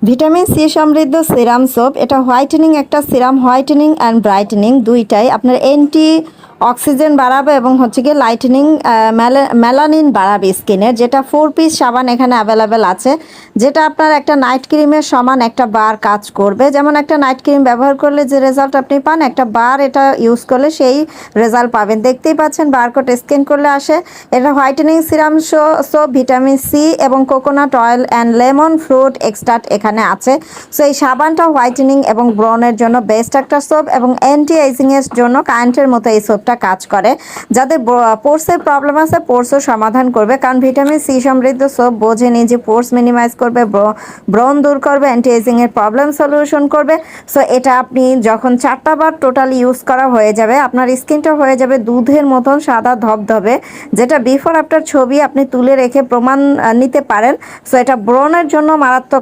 Vitamin C সমৃদ্ধ serum soap, এটা whitening একটা সিরাম, হোয়াইটেনিং অ্যান্ড ব্রাইটেনিং দুইটাই। আপনার অ্যান্টি অক্সিজেন বাড়াবে এবং হচ্ছে গিয়ে লাইটেনিং, মেলানিন বাড়াবে স্কিনের। যেটা 4 পিস সাবান এখানে অ্যাভেলেবেল আছে, যেটা আপনার একটা নাইট ক্রিমের সমান একটা বার কাজ করবে। যেমন একটা নাইট ক্রিম ব্যবহার করলে যে রেজাল্ট আপনি পান, একটা বার এটা ইউজ করলে সেই রেজাল্ট পাবেন। দেখতেই পাচ্ছেন বারকোড স্ক্যান করলে আসে। এটা whitening serum soap, vitamin C এবং coconut oil and lemon fruit extract এখানে আছে। সো এই সাবানটা হোয়াইটেনিং এবং ব্রনের জন্য বেস্ট একটা সোপ, এবং অ্যান্টি এজিংয়ের জন্য কারেন্টের মতো এই সোপটা কাজ করে। যাদের পোর্সের প্রবলেম আছে, পোর্সও সমাধান করবে, কারণ ভিটামিন সি সমৃদ্ধ সোপ বোঝেনি যে পোর্স মিনিমাইজ করবে, ব্রণ দূর করবে, অ্যান্টি এজিংয়ের প্রবলেম সলিউশন করবে। সো এটা আপনি যখন 4টা বার টোটাল ইউজ করা হয়ে যাবে, আপনার স্কিনটা হয়ে যাবে দুধের মতন সাদা ধবধবে, যেটা বিফোর আফটার ছবি আপনি তুলে রেখে প্রমাণ নিতে পারেন। সো এটা ব্রণের জন্য মারাত্মক।